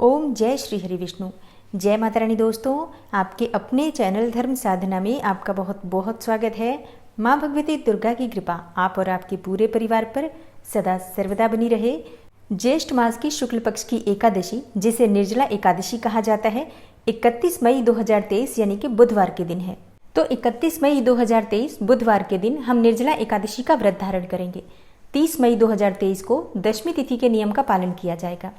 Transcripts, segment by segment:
ओम जय श्री हरि विष्णु। जय माता रानी। दोस्तों, आपके अपने चैनल धर्म साधना में आपका बहुत बहुत स्वागत है। माँ भगवती दुर्गा की कृपा आप और आपके पूरे परिवार पर सदा सर्वदा बनी रहे। ज्येष्ठ मास की शुक्ल पक्ष की एकादशी, जिसे निर्जला एकादशी कहा जाता है, 31 मई 2023 यानी कि बुधवार के दिन है। तो 31 मई 2023 बुधवार के दिन हम निर्जला एकादशी का व्रत धारण करेंगे। 30 मई 2023 को दशमी तिथि के नियम का पालन किया जाएगा।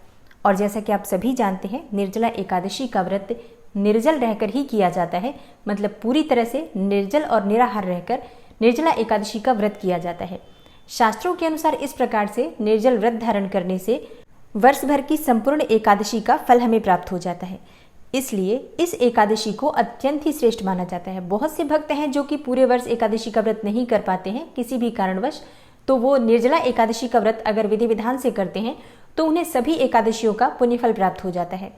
और जैसा कि आप सभी जानते हैं, निर्जला एकादशी का व्रत निर्जल रहकर ही किया जाता है, मतलब पूरी तरह से निर्जल और निराहार रहकर निर्जला एकादशी का व्रत किया जाता है। शास्त्रों के अनुसार इस प्रकार से निर्जल व्रत धारण करने से वर्ष भर की संपूर्ण एकादशी का फल हमें प्राप्त हो जाता है। इसलिए इस एकादशी को अत्यंत ही श्रेष्ठ माना जाता है। बहुत से भक्त हैं जो कि पूरे वर्ष एकादशी का व्रत नहीं कर पाते हैं किसी भी कारणवश, तो वो निर्जला एकादशी का व्रत अगर विधि विधान से करते हैं तो उन्हें सभी एकादशियों का पुण्यफल प्राप्त हो जाता है।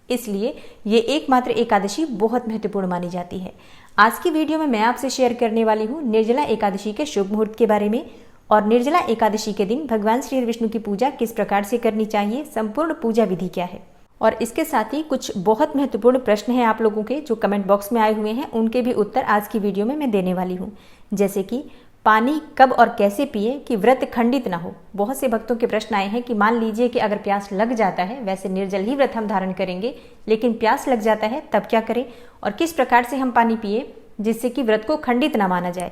इसलिए ये एकमात्र एकादशी बहुत महत्वपूर्ण मानी जाती है। आज की वीडियो में मैं आपसे शेयर करने वाली हूँ निर्जला एकादशी के शुभ मुहूर्त के बारे में, और निर्जला एकादशी के दिन भगवान श्री विष्णु की पूजा किस प्रकार से करनी चाहिए, संपूर्ण पूजा विधि क्या है। और इसके साथ ही कुछ बहुत महत्वपूर्ण प्रश्न हैं आप लोगों के जो कमेंट बॉक्स में आए हुए हैं, उनके भी उत्तर आज की वीडियो में मैं देने वाली हूँ। जैसे कि पानी कब और कैसे पिए कि व्रत खंडित ना हो। बहुत से भक्तों के प्रश्न आए हैं कि मान लीजिए कि अगर प्यास लग जाता है, वैसे निर्जल ही व्रत हम धारण करेंगे, लेकिन प्यास लग जाता है तब क्या करें और किस प्रकार से हम पानी पिए जिससे कि व्रत को खंडित ना माना जाए।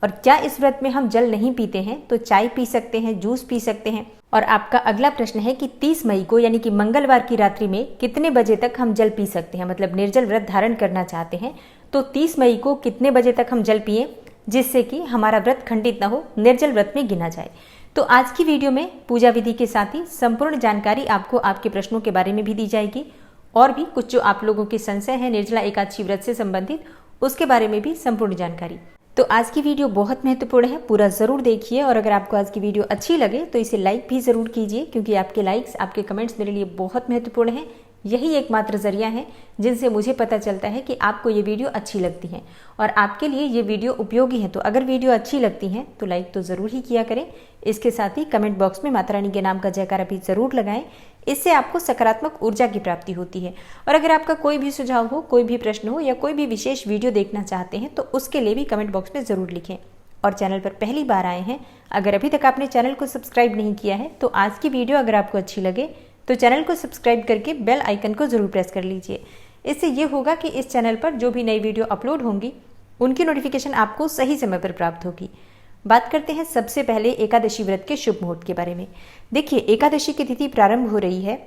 और क्या इस व्रत में हम जल नहीं पीते हैं तो चाय पी सकते हैं, जूस पी सकते हैं। और आपका अगला प्रश्न है कि 30 मई को यानी कि मंगलवार की रात्रि में कितने बजे तक हम जल पी सकते हैं, मतलब निर्जल व्रत धारण करना चाहते हैं तो 30 मई को कितने बजे तक हम जल पिए जिससे कि हमारा व्रत खंडित ना हो, निर्जल व्रत में गिना जाए। तो आज की वीडियो में पूजा विधि के साथ ही संपूर्ण जानकारी आपको आपके प्रश्नों के बारे में भी दी जाएगी, और भी कुछ जो आप लोगों के संशय है निर्जला एकादशी व्रत से संबंधित उसके बारे में भी संपूर्ण जानकारी। तो आज की वीडियो बहुत महत्वपूर्ण है, पूरा जरूर देखिए। और अगर आपको आज की वीडियो अच्छी लगे तो इसे लाइक भी जरूर कीजिए, क्योंकि आपके लाइक्स, आपके कमेंट्स मेरे लिए बहुत महत्वपूर्ण है। यही एकमात्र जरिया है जिनसे मुझे पता चलता है कि आपको ये वीडियो अच्छी लगती है और आपके लिए ये वीडियो उपयोगी है। तो अगर वीडियो अच्छी लगती है तो लाइक तो ज़रूर ही किया करें। इसके साथ ही कमेंट बॉक्स में माता रानी के नाम का जयकारा भी ज़रूर लगाएं, इससे आपको सकारात्मक ऊर्जा की प्राप्ति होती है। और अगर आपका कोई भी सुझाव हो, कोई भी प्रश्न हो या कोई भी विशेष वीडियो देखना चाहते हैं तो उसके लिए भी कमेंट बॉक्स में ज़रूर लिखें। और चैनल पर पहली बार आए हैं, अगर अभी तक आपने चैनल को सब्सक्राइब नहीं किया है तो आज की वीडियो अगर आपको अच्छी लगे तो चैनल को सब्सक्राइब करके बेल आइकन को जरूर प्रेस कर लीजिए। इससे ये होगा कि इस चैनल पर जो भी नई वीडियो अपलोड होंगी उनकी नोटिफिकेशन आपको सही समय पर प्राप्त होगी। बात करते हैं सबसे पहले एकादशी व्रत के शुभ मुहूर्त के बारे में। देखिए, एकादशी की तिथि प्रारंभ हो रही है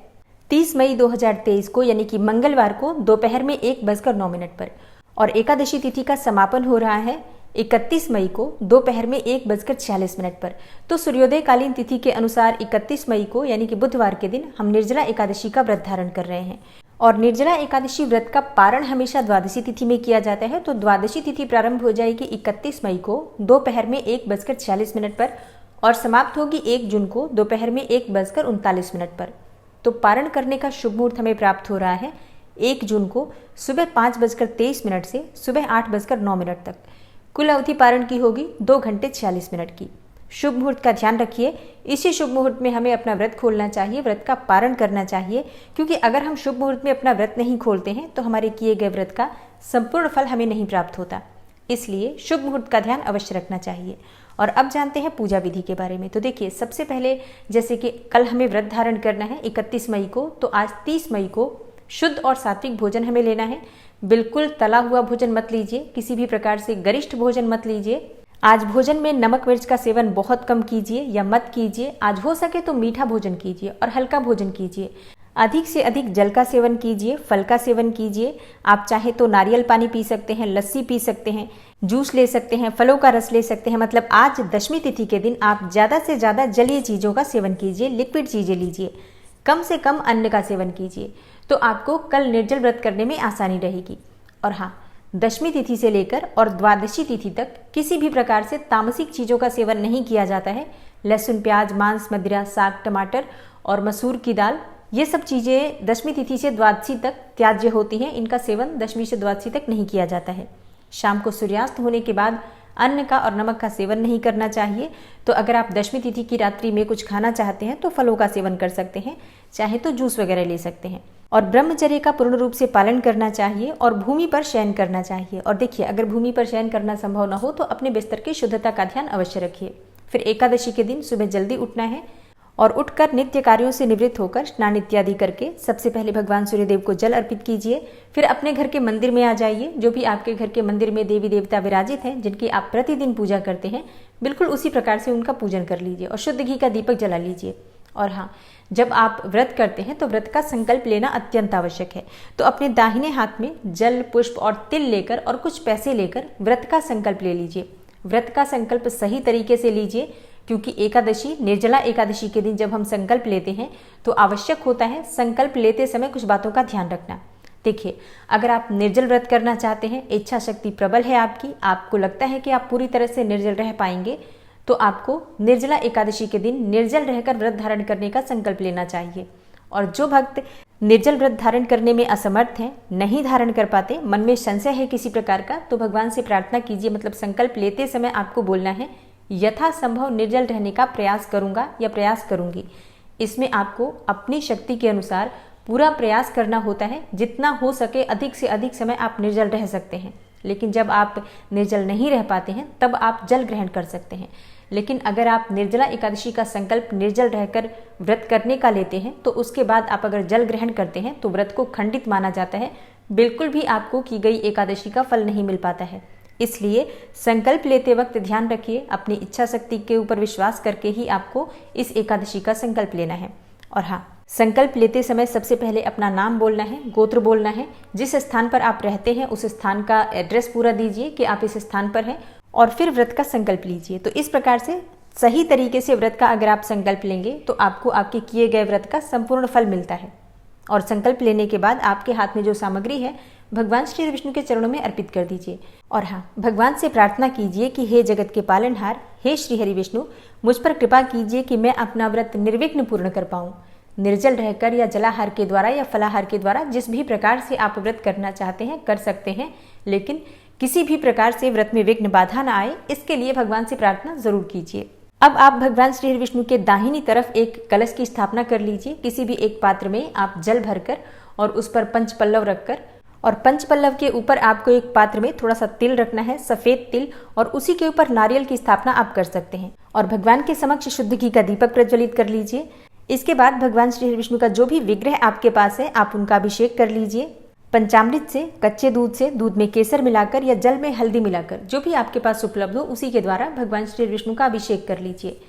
30 मई 2023 को, यानी कि मंगलवार को दोपहर में 1:09 पर, और एकादशी तिथि का समापन हो रहा है 31 मई को दोपहर में 1:46 पर। तो सूर्योदय कालीन तिथि के अनुसार 31 मई को यानी कि बुधवार के दिन हम निर्जला एकादशी का व्रत धारण कर रहे हैं। और निर्जला एकादशी व्रत का पारण हमेशा द्वादशी तिथि में किया जाता है। तो द्वादशी तिथि प्रारंभ हो जाएगी 31 मई को दोपहर में 1:46 पर और समाप्त होगी 1 जून को दोपहर में 1:39 पर। तो पारण करने का शुभ मुहूर्त हमें प्राप्त हो रहा है 1 जून को सुबह 5:23 से सुबह 8:09 तक। कुल अवधि पारण की होगी 2 घंटे 46 मिनट की। शुभ मुहूर्त का ध्यान रखिए, इसी शुभ मुहूर्त में हमें अपना व्रत खोलना चाहिए, व्रत का पारण करना चाहिए, क्योंकि अगर हम शुभ मुहूर्त में अपना व्रत नहीं खोलते हैं तो हमारे किए गए व्रत का संपूर्ण फल हमें नहीं प्राप्त होता। इसलिए शुभ मुहूर्त का ध्यान अवश्य रखना चाहिए। और अब जानते हैं पूजा विधि के बारे में। तो देखिए, सबसे पहले जैसे कि कल हमें व्रत धारण करना है 31 मई को, तो आज 30 मई को शुद्ध और सात्विक भोजन हमें लेना है। बिल्कुल तला हुआ भोजन मत लीजिए, किसी भी प्रकार से गरिष्ठ भोजन मत लीजिए। आज भोजन में नमक मिर्च का सेवन बहुत कम कीजिए या मत कीजिए। आज हो सके तो मीठा भोजन कीजिए और हल्का भोजन कीजिए। अधिक से अधिक जल का सेवन कीजिए, फल का सेवन कीजिए। आप चाहे तो नारियल पानी पी सकते हैं, लस्सी पी सकते हैं, जूस ले सकते हैं, फलों का रस ले सकते हैं। मतलब आज दशमी तिथि के दिन आप ज़्यादा से ज़्यादा जलीय चीज़ों का सेवन कीजिए, लिक्विड चीज़ें लीजिए, कम से कम अन्न का सेवन कीजिए। तो आपको कल निर्जल व्रत करने में आसानी रहेगी। और हाँ, दशमी तिथि से लेकर और द्वादशी तिथि तक किसी भी प्रकार से तामसिक चीज़ों का सेवन नहीं किया जाता है। लहसुन, प्याज, मांस, मदिरा, साग, टमाटर और मसूर की दाल, ये सब चीज़ें दशमी तिथि से द्वादशी तक त्याज्य होती हैं। इनका सेवन दशमी से द्वादशी तक नहीं किया जाता है। शाम को सूर्यास्त होने के बाद अन्न का और नमक का सेवन नहीं करना चाहिए। तो अगर आप दशमी तिथि की रात्रि में कुछ खाना चाहते हैं तो फलों का सेवन कर सकते हैं, चाहे तो जूस वगैरह ले सकते हैं। और ब्रह्मचर्य का पूर्ण रूप से पालन करना चाहिए और भूमि पर शयन करना चाहिए। और देखिए, अगर भूमि पर शयन करना संभव न हो तो अपने बिस्तर की शुद्धता का ध्यान अवश्य रखिए। फिर एकादशी के दिन सुबह जल्दी उठना है और उठकर नित्य कार्यों से निवृत्त होकर स्नान इत्यादि करके सबसे पहले भगवान सूर्यदेव को जल अर्पित कीजिए। फिर अपने घर के मंदिर में आ जाइए। जो भी आपके घर के मंदिर में देवी देवता विराजित हैं, जिनकी आप प्रतिदिन पूजा करते हैं, बिल्कुल उसी प्रकार से उनका पूजन कर लीजिए और शुद्ध घी का दीपक जला लीजिए। और हाँ, जब आप व्रत करते हैं तो व्रत का संकल्प लेना अत्यंत आवश्यक है। तो अपने दाहिने हाथ में जल, पुष्प और तिल लेकर और कुछ पैसे लेकर व्रत का संकल्प ले लीजिए। व्रत का संकल्प सही तरीके से लीजिए, क्योंकि एकादशी, निर्जला एकादशी के दिन जब हम संकल्प लेते हैं तो आवश्यक होता है संकल्प लेते समय कुछ बातों का ध्यान रखना। देखिए, अगर आप निर्जल व्रत करना चाहते हैं, इच्छा शक्ति प्रबल है आपकी, आपको लगता है कि आप पूरी तरह से निर्जल रह पाएंगे, तो आपको निर्जला एकादशी के दिन निर्जल रहकर व्रत धारण करने का संकल्प लेना चाहिए। और जो भक्त निर्जल व्रत धारण करने में असमर्थ हैं, नहीं धारण कर पाते, मन में संशय है किसी प्रकार का, तो भगवान से प्रार्थना कीजिए। मतलब संकल्प लेते समय आपको बोलना है, यथासंभव निर्जल रहने का प्रयास करूंगा या प्रयास करूंगी। इसमें आपको अपनी शक्ति के अनुसार पूरा प्रयास करना होता है। जितना हो सके अधिक से अधिक समय आप निर्जल रह सकते हैं। लेकिन जब आप निर्जल नहीं रह पाते हैं तब आप जल ग्रहण कर सकते हैं। लेकिन अगर आप निर्जला एकादशी का संकल्प निर्जल रहकर व्रत करने का लेते हैं तो उसके बाद आप अगर जल ग्रहण करते हैं तो व्रत को खंडित माना जाता है। बिल्कुल भी आपको की गई एकादशी का फल नहीं मिल पाता है। इसलिए संकल्प लेते वक्त ध्यान रखिए, अपनी इच्छा शक्ति के ऊपर विश्वास करके ही आपको इस एकादशी का संकल्प लेना है। और हाँ, संकल्प लेते समय सबसे पहले अपना नाम बोलना है, गोत्र बोलना है। जिस स्थान पर आप रहते हैं उस स्थान का एड्रेस पूरा दीजिए कि आप इस स्थान पर हैं, और फिर व्रत का संकल्प लीजिए। तो इस प्रकार से सही तरीके से व्रत का अगर आप संकल्प लेंगे तो आपको आपके किए गए व्रत का संपूर्ण फल मिलता है। और संकल्प लेने के बाद आपके हाथ में जो सामग्री है भगवान श्री विष्णु के चरणों में अर्पित कर दीजिए। और हाँ, भगवान से प्रार्थना कीजिए कि हे जगत के पालनहार, हे श्री हरि विष्णु, मुझ पर कृपा कीजिए कि मैं अपना व्रत निर्विघ्न पूर्ण कर पाऊँ। निर्जल रहकर या जलाहार के द्वारा या फलाहार के द्वारा जिस भी प्रकार से आप व्रत करना चाहते हैं कर सकते हैं, लेकिन किसी भी प्रकार से व्रत में विघ्न बाधा न आए, इसके लिए भगवान से प्रार्थना जरूर कीजिए। अब आप भगवान श्री विष्णु के दाहिनी तरफ एक कलश की स्थापना कर लीजिए। किसी भी एक पात्र में आप जल भरकर और उस पर पंच पल्लव रखकर, और पंच पल्लव के ऊपर आपको एक पात्र में थोड़ा सा तिल रखना है, सफेद तिल, और उसी के ऊपर नारियल की स्थापना आप कर सकते हैं। और भगवान के समक्ष शुद्ध घी का दीपक प्रज्वलित कर लीजिए। इसके बाद भगवान श्री विष्णु का जो भी विग्रह आपके पास है आप उनका अभिषेक कर लीजिए। पंचामृत से, कच्चे दूध से, दूध में केसर मिलाकर या जल में हल्दी मिलाकर, जो भी आपके पास उपलब्ध हो उसी के द्वारा भगवान श्री विष्णु का अभिषेक कर लीजिए।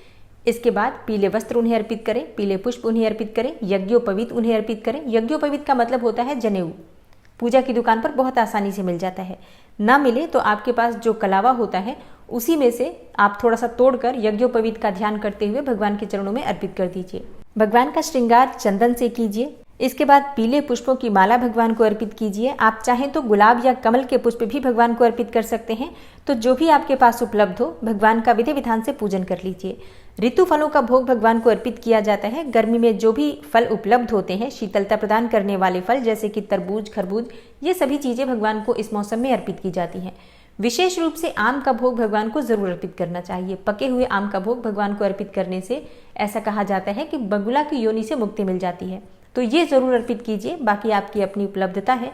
इसके बाद पीले वस्त्र उन्हें अर्पित करें, पीले पुष्प उन्हें अर्पित करें, यज्ञोपवीत उन्हें अर्पित करें। यज्ञोपवीत का मतलब होता है जनेऊ। पूजा की दुकान पर बहुत आसानी से मिल जाता है। ना मिले तो आपके पास जो कलावा होता है उसी में से आप थोड़ा सा तोड़कर यज्ञोपवीत का ध्यान करते हुए भगवान के चरणों में अर्पित कर दीजिए। भगवान का श्रृंगार चंदन से कीजिए। इसके बाद पीले पुष्पों की माला भगवान को अर्पित कीजिए। आप चाहें तो गुलाब या कमल के पुष्प भी भगवान को अर्पित कर सकते हैं। तो जो भी आपके पास उपलब्ध हो भगवान का विधि विधान से पूजन कर लीजिए। ऋतु फलों का भोग भगवान को अर्पित किया जाता है। गर्मी में जो भी फल उपलब्ध होते हैं, शीतलता प्रदान करने वाले फल जैसे कि तरबूज, खरबूज, ये सभी चीजें भगवान को इस मौसम में अर्पित की जाती हैं। विशेष रूप से आम का भोग भगवान को जरूर अर्पित करना चाहिए। पके हुए आम का भोग भगवान को अर्पित करने से ऐसा कहा जाता है कि बगुला की योनि से मुक्ति मिल जाती है। तो ये जरूर अर्पित कीजिए। बाकी आपकी अपनी उपलब्धता है,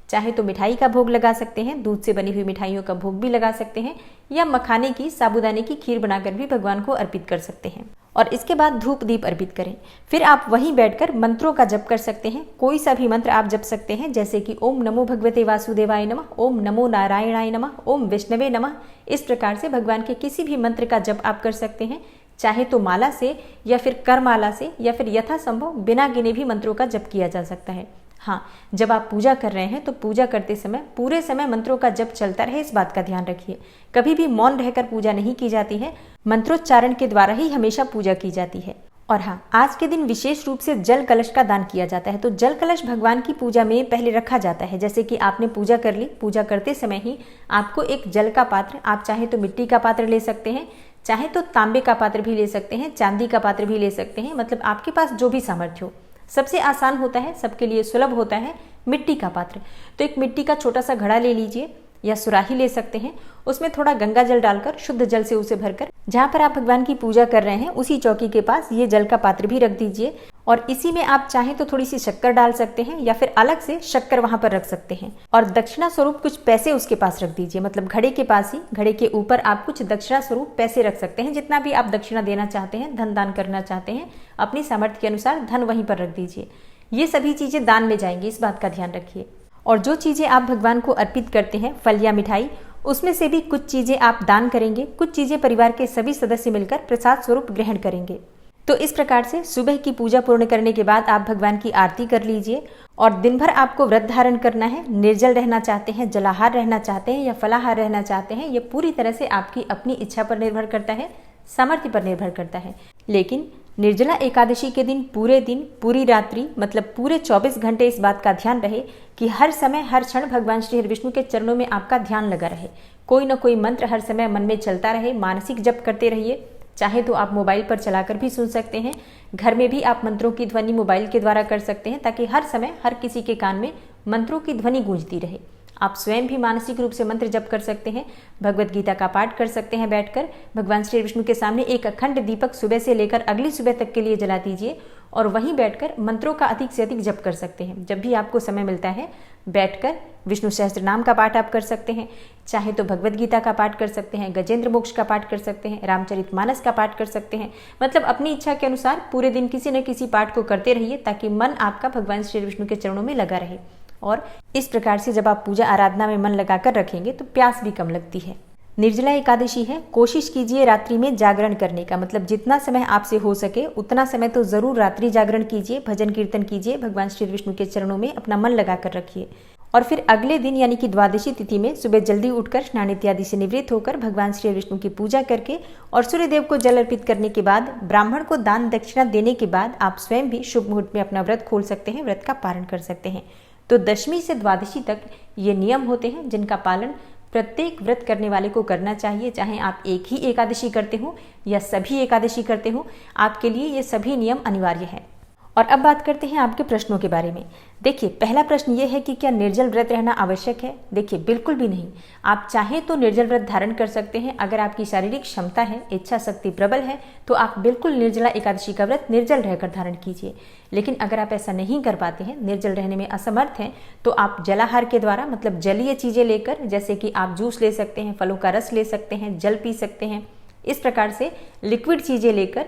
चाहे तो मिठाई का भोग लगा सकते हैं, दूध से बनी हुई मिठाइयों का भोग भी लगा सकते हैं, या मखाने की, साबूदाने की खीर बनाकर भी भगवान को अर्पित कर सकते हैं। और इसके बाद धूप दीप अर्पित करें। फिर आप वहीं बैठकर मंत्रों का जप कर सकते हैं। कोई सा भी मंत्र आप जप सकते हैं, जैसे कि ओम नमो भगवते वासुदेवाय नमः, ओम नमो नारायणाय नमः, ओम विष्णवे नमः। इस प्रकार से भगवान के किसी भी मंत्र का जप आप कर सकते हैं, चाहे तो माला से या फिर करमाला से, या फिर यथासंभव बिना गिने भी मंत्रों का जप किया जा सकता है। हाँ, जब आप पूजा कर रहे हैं तो पूजा करते समय पूरे समय मंत्रों का जप चलता रहे, इस बात का ध्यान रखिए। कभी भी मौन रहकर पूजा नहीं की जाती है, मंत्रोच्चारण के द्वारा ही हमेशा पूजा की जाती है। और हाँ, आज के दिन विशेष रूप से जल कलश का दान किया जाता है। तो जल कलश भगवान की पूजा में पहले रखा जाता है। जैसे कि आपने पूजा कर ली, पूजा करते समय ही आपको एक जल का पात्र, आप चाहे तो मिट्टी का पात्र ले सकते हैं, चाहे तो तांबे का पात्र भी ले सकते हैं, चांदी का पात्र भी ले सकते हैं, मतलब आपके पास जो भी सामर्थ्य हो। सबसे आसान होता है, सबके लिए सुलभ होता है मिट्टी का पात्र। तो एक मिट्टी का छोटा सा घड़ा ले लीजिए या सुराही ले सकते हैं। उसमें थोड़ा गंगा जल डालकर शुद्ध जल से उसे भरकर जहाँ पर आप भगवान की पूजा कर रहे हैं उसी चौकी के पास ये जल का पात्र भी रख दीजिए। और इसी में आप चाहें तो थोड़ी सी शक्कर डाल सकते हैं या फिर अलग से शक्कर वहां पर रख सकते हैं और दक्षिणा स्वरूप कुछ पैसे उसके पास रख दीजिए। मतलब घड़े के पास ही, घड़े के ऊपर आप कुछ दक्षिणा स्वरूप पैसे रख सकते हैं। जितना भी आप दक्षिणा देना चाहते हैं, धन दान करना चाहते हैं, अपनी सामर्थ्य के अनुसार धन वहीं पर रख दीजिए। ये सभी चीजें दान में जाएंगी, इस बात का ध्यान रखिए। और जो चीजें आप भगवान को अर्पित करते हैं, फल या मिठाई, उसमें से भी कुछ चीजें आप दान करेंगे, कुछ चीजें परिवार के सभी सदस्य मिलकर प्रसाद स्वरूप ग्रहण करेंगे। तो इस प्रकार से सुबह की पूजा पूर्ण करने के बाद आप भगवान की आरती कर लीजिए और दिन भर आपको व्रत धारण करना है। निर्जल रहना चाहते हैं, जलाहार रहना चाहते हैं या फलाहार रहना चाहते हैं, ये पूरी तरह से आपकी अपनी इच्छा पर निर्भर करता है, सामर्थ्य पर निर्भर करता है। लेकिन निर्जला एकादशी के दिन पूरी रात्रि मतलब पूरे 24 घंटे इस बात का ध्यान रहे कि हर समय हर क्षण भगवान श्री हरि विष्णु के चरणों में आपका ध्यान लगा रहे। कोई न कोई मंत्र हर समय मन में चलता रहे, मानसिक जप करते रहिए। चाहे तो आप मोबाइल पर चलाकर भी सुन सकते हैं, घर में भी आप मंत्रों की ध्वनि मोबाइल के द्वारा कर सकते हैं ताकि हर समय हर किसी के कान में मंत्रों की ध्वनि गूंजती रहे। आप स्वयं भी मानसिक रूप से मंत्र जप कर सकते हैं, भगवत गीता का पाठ कर सकते हैं। बैठकर भगवान श्री विष्णु के सामने एक अखंड दीपक सुबह से लेकर अगली सुबह तक के लिए जला दीजिए और वहीं बैठकर मंत्रों का अधिक से अधिक जप कर सकते हैं। जब भी आपको समय मिलता है बैठकर विष्णु सहस्त्र नाम का पाठ आप कर सकते हैं, चाहे तो भगवत गीता का पाठ कर सकते हैं, गजेंद्र मोक्ष का पाठ कर सकते हैं, रामचरितमानस का पाठ कर सकते हैं। मतलब अपनी इच्छा के अनुसार पूरे दिन किसी न किसी पाठ को करते रहिए ताकि मन आपका भगवान श्री विष्णु के चरणों में लगा रहे। और इस प्रकार से जब आप पूजा आराधना में मन लगाकर रखेंगे तो प्यास भी कम लगती है। निर्जला एकादशी है, कोशिश कीजिए रात्रि में जागरण करने का। मतलब जितना समय आपसे हो सके उतना समय तो जरूर रात्रि जागरण कीजिए, भजन कीर्तन कीजिए, भगवान श्री विष्णु के चरणों में अपना मन लगाकर रखिए। और फिर अगले दिन यानी कि द्वादशी तिथि में सुबह जल्दी उठकर स्नान इत्यादि से निवृत्त होकर भगवान श्री विष्णु की पूजा करके और सूर्यदेव को जल अर्पित करने के बाद ब्राह्मण को दान दक्षिणा देने के बाद आप स्वयं भी शुभ मुहूर्त में अपना व्रत खोल सकते हैं, व्रत का पारण कर सकते हैं। तो दशमी से द्वादशी तक ये नियम होते हैं जिनका पालन प्रत्येक व्रत करने वाले को करना चाहिए। चाहे आप एक ही एकादशी करते हो या सभी एकादशी करते हो, आपके लिए ये सभी नियम अनिवार्य है। और अब बात करते हैं आपके प्रश्नों के बारे में। देखिए, पहला प्रश्न ये है कि क्या निर्जल व्रत रहना आवश्यक है? देखिए, बिल्कुल भी नहीं। आप चाहें तो निर्जल व्रत धारण कर सकते हैं। अगर आपकी शारीरिक क्षमता है, इच्छा शक्ति प्रबल है, तो आप बिल्कुल निर्जला एकादशी का व्रत निर्जल रहकर धारण कीजिए। लेकिन अगर आप ऐसा नहीं कर पाते हैं, निर्जल रहने में असमर्थ हैं, तो आप जलाहार के द्वारा मतलब जलीय चीजें लेकर, जैसे कि आप जूस ले सकते हैं, फलों का रस ले सकते हैं, जल पी सकते हैं, इस प्रकार से लिक्विड चीजें लेकर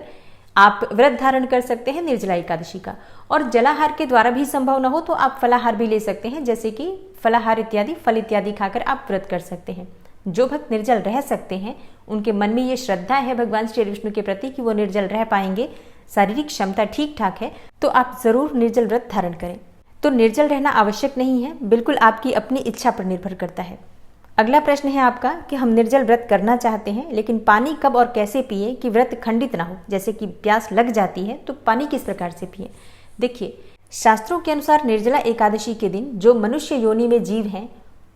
आप व्रत धारण कर सकते हैं निर्जला एकादशी का। और जलाहार के द्वारा भी संभव न हो तो आप फलाहार भी ले सकते हैं, जैसे कि फलाहार इत्यादि फल इत्यादि खाकर आप व्रत कर सकते हैं। जो भक्त निर्जल रह सकते हैं, उनके मन में ये श्रद्धा है भगवान श्री विष्णु के प्रति कि वो निर्जल रह पाएंगे, शारीरिक क्षमता ठीक ठाक है, तो आप जरूर निर्जल व्रत धारण करें। तो निर्जल रहना आवश्यक नहीं है, बिल्कुल आपकी अपनी इच्छा पर निर्भर करता है। अगला प्रश्न है आपका कि हम निर्जल व्रत करना चाहते हैं, लेकिन पानी कब और कैसे पिए कि व्रत खंडित ना हो। जैसे कि प्यास लग जाती है तो पानी किस प्रकार से पिए। देखिए, शास्त्रों के अनुसार निर्जला एकादशी के दिन जो मनुष्य योनि में जीव हैं,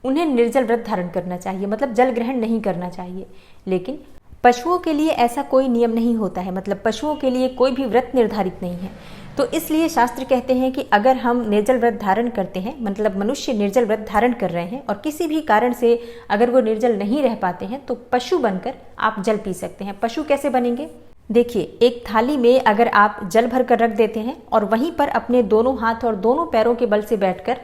उन्हें निर्जल व्रत धारण करना चाहिए, मतलब जल ग्रहण नहीं करना चाहिए। लेकिन पशुओं के लिए ऐसा कोई नियम नहीं होता है, मतलब पशुओं के लिए कोई भी व्रत निर्धारित नहीं है। तो इसलिए शास्त्र कहते हैं कि अगर हम निर्जल व्रत धारण करते हैं, मतलब मनुष्य निर्जल व्रत धारण कर रहे हैं और किसी भी कारण से अगर वो निर्जल नहीं रह पाते हैं, तो पशु बनकर आप जल पी सकते हैं। पशु कैसे बनेंगे? देखिए, एक थाली में अगर आप जल भर कर रख देते हैं और वहीं पर अपने दोनों हाथ और दोनों पैरों के बल से बैठकर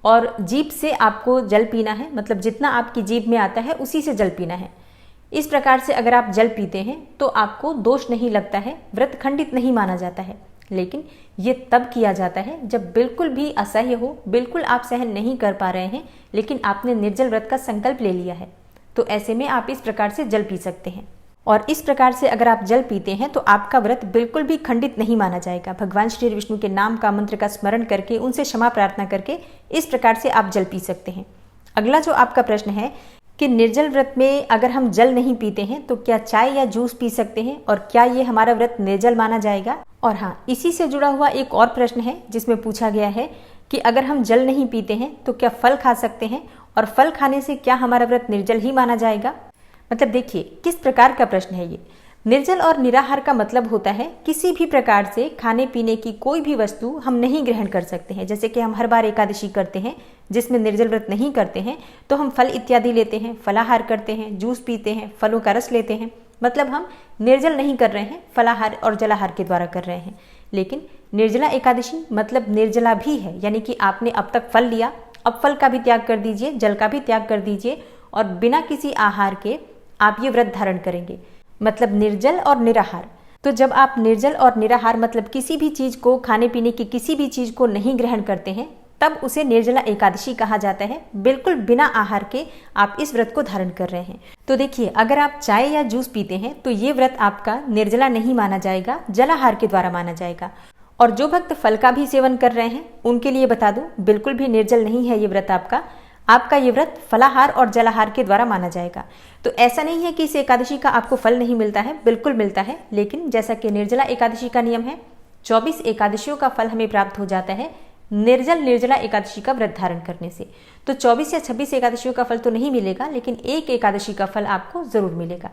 और जीभ से आपको जल पीना है, मतलब जितना आपकी जीभ में आता है उसी से जल पीना है। इस प्रकार से अगर आप जल पीते हैं तो आपको दोष नहीं लगता है, व्रत खंडित नहीं माना जाता है। लेकिन ये तब किया जाता है जब बिल्कुल भी असह्य हो, बिल्कुल आप सहन नहीं कर पा रहे हैं, लेकिन आपने निर्जल व्रत का संकल्प ले लिया है, तो ऐसे में आप इस प्रकार से जल पी सकते हैं। और इस प्रकार से अगर आप जल पीते हैं तो आपका व्रत बिल्कुल भी खंडित नहीं माना जाएगा। भगवान श्री विष्णु के नाम का मंत्र का स्मरण करके, उनसे क्षमा प्रार्थना करके इस प्रकार से आप जल पी सकते हैं। अगला जो आपका प्रश्न है कि निर्जल व्रत में अगर हम जल नहीं पीते हैं तो क्या चाय या जूस पी सकते हैं और क्या ये हमारा व्रत निर्जल माना जाएगा? और हाँ, इसी से जुड़ा हुआ एक और प्रश्न है जिसमें पूछा गया है कि अगर हम जल नहीं पीते हैं तो क्या फल खा सकते हैं और फल खाने से क्या हमारा व्रत निर्जल ही माना जाएगा? मतलब देखिए, किस प्रकार का प्रश्न है ये। निर्जल और निराहार का मतलब होता है किसी भी प्रकार से खाने पीने की कोई भी वस्तु हम नहीं ग्रहण कर सकते हैं। जैसे कि हम हर बार एकादशी करते हैं जिसमें निर्जल व्रत नहीं करते हैं, तो हम फल इत्यादि लेते हैं, फलाहार करते हैं, जूस पीते हैं, फलों का रस लेते हैं, मतलब हम निर्जल नहीं कर रहे हैं, फलाहार और जलाहार के द्वारा कर रहे हैं। लेकिन निर्जला एकादशी मतलब निर्जला भी है, यानी कि आपने अब तक फल लिया, अब फल का भी त्याग कर दीजिए, जल का भी त्याग कर दीजिए और बिना किसी आहार के आप ये व्रत धारण करेंगे, मतलब निर्जल और निराहार। तो जब आप निर्जल और निराहार मतलब किसी भी चीज को, खाने पीने की किसी भी चीज को नहीं ग्रहण करते हैं, तब उसे निर्जला एकादशी कहा जाता है। बिल्कुल बिना आहार के आप इस व्रत को धारण कर रहे हैं। तो देखिए, अगर आप चाय या जूस पीते हैं तो ये व्रत आपका निर्जला नहीं माना जाएगा, जलाहार के द्वारा माना जाएगा। और जो भक्त फल का भी सेवन कर रहे हैं उनके लिए बता दूं, बिल्कुल भी निर्जल नहीं है ये व्रत आपका ये व्रत फलाहार और जलाहार के द्वारा माना जाएगा। तो ऐसा नहीं है कि इस एकादशी का आपको फल नहीं मिलता है, बिल्कुल मिलता है, लेकिन जैसा कि निर्जला एकादशी का नियम है, 24 एकादशियों का फल हमें प्राप्त हो जाता है निर्जला एकादशी का व्रत धारण करने से। तो 24 या 26 एकादशियों का फल तो नहीं मिलेगा, लेकिन एक एकादशी का फल आपको जरूर मिलेगा।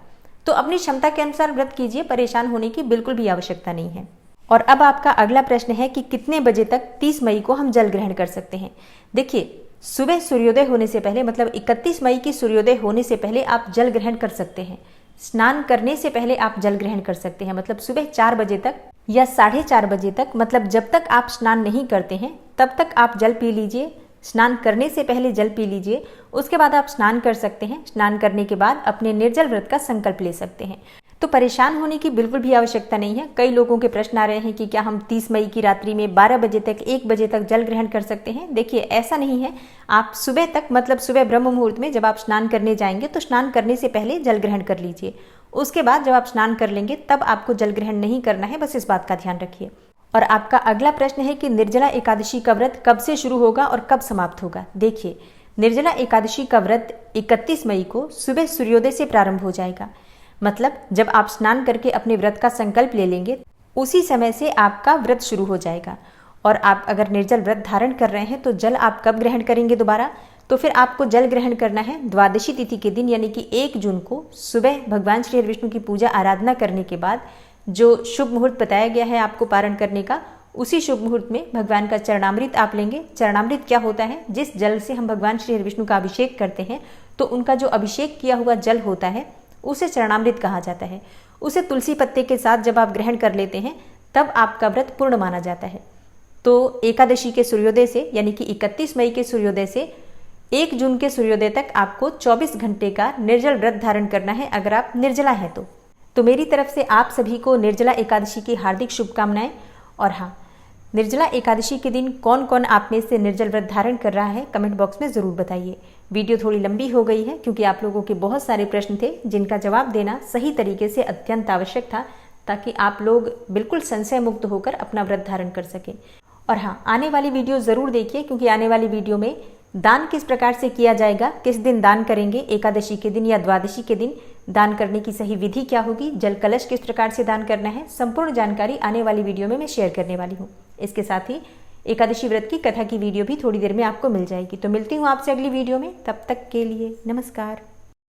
तो अपनी क्षमता के अनुसार व्रत कीजिए, परेशान होने की बिल्कुल भी आवश्यकता नहीं है। और अब आपका अगला प्रश्न है कि कितने बजे तक 30 मई को हम जल ग्रहण कर सकते हैं। देखिए, सुबह सूर्योदय होने से पहले, मतलब 31 मई की सूर्योदय होने से पहले आप जल ग्रहण कर सकते हैं। स्नान करने से पहले आप जल ग्रहण कर सकते हैं, मतलब सुबह 4 बजे तक या 4:30 बजे तक, मतलब जब तक आप स्नान नहीं करते हैं तब तक आप जल पी लीजिए। स्नान करने से पहले जल पी लीजिए, उसके बाद आप स्नान कर सकते हैं। स्नान करने के बाद अपने निर्जल व्रत का संकल्प ले सकते हैं। तो परेशान होने की बिल्कुल भी आवश्यकता नहीं है। कई लोगों के प्रश्न आ रहे हैं कि क्या हम 30 मई की रात्रि में 12 बजे तक, 1 बजे तक जल ग्रहण कर सकते हैं। देखिए, ऐसा नहीं है। आप सुबह तक, मतलब सुबह ब्रह्म मुहूर्त में जब आप स्नान करने जाएंगे तो स्नान करने से पहले जल ग्रहण कर लीजिए। उसके बाद जब आप स्नान कर लेंगे तब आपको जल ग्रहण नहीं करना है, बस इस बात का ध्यान रखिए। और आपका अगला प्रश्न है कि निर्जला एकादशी का व्रत कब से शुरू होगा और कब समाप्त होगा। देखिए, निर्जला एकादशी का व्रत 31 मई को सुबह सूर्योदय से प्रारंभ हो जाएगा। मतलब जब आप स्नान करके अपने व्रत का संकल्प ले लेंगे उसी समय से आपका व्रत शुरू हो जाएगा। और आप अगर निर्जल व्रत धारण कर रहे हैं तो जल आप कब ग्रहण करेंगे दोबारा, तो फिर आपको जल ग्रहण करना है द्वादशी तिथि के दिन, यानी कि 1 जून को सुबह भगवान श्री हरि विष्णु की पूजा आराधना करने के बाद जो शुभ मुहूर्त बताया गया है आपको पारण करने का, उसी शुभ मुहूर्त में भगवान का चरणामृत आप लेंगे। चरणामृत क्या होता है? जिस जल से हम भगवान श्री हरि विष्णु का अभिषेक करते हैं, तो उनका जो अभिषेक किया हुआ जल होता है उसे चरणामृत कहा जाता है। उसे तुलसी पत्ते के साथ जब आप ग्रहण कर लेते हैं तब आपका व्रत पूर्ण माना जाता है। तो एकादशी के सूर्योदय से, यानी कि 31 मई के सूर्योदय से 1 जून के सूर्योदय तक आपको 24 घंटे का निर्जल व्रत धारण करना है, अगर आप निर्जला हैं तो मेरी तरफ से आप सभी को निर्जला एकादशी की हार्दिक शुभकामनाएं। और हाँ, निर्जला एकादशी के दिन कौन कौन आप में से निर्जल व्रत धारण कर रहा है, कमेंट बॉक्स में ज़रूर बताइए। वीडियो थोड़ी लंबी हो गई है क्योंकि आप लोगों के बहुत सारे प्रश्न थे जिनका जवाब देना सही तरीके से अत्यंत आवश्यक था, ताकि आप लोग बिल्कुल संशय मुक्त होकर अपना व्रत धारण कर सकें। और हाँ, आने वाली वीडियो ज़रूर देखिए, क्योंकि आने वाली वीडियो में दान किस प्रकार से किया जाएगा, किस दिन दान करेंगे, एकादशी के दिन या द्वादशी के दिन दान करने की सही विधि क्या होगी, जल कलश किस प्रकार से दान करना है, संपूर्ण जानकारी आने वाली वीडियो में मैं शेयर करने वाली हूँ। इसके साथ ही एकादशी व्रत की कथा की वीडियो भी थोड़ी देर में आपको मिल जाएगी। तो मिलती हूँ आपसे अगली वीडियो में, तब तक के लिए नमस्कार।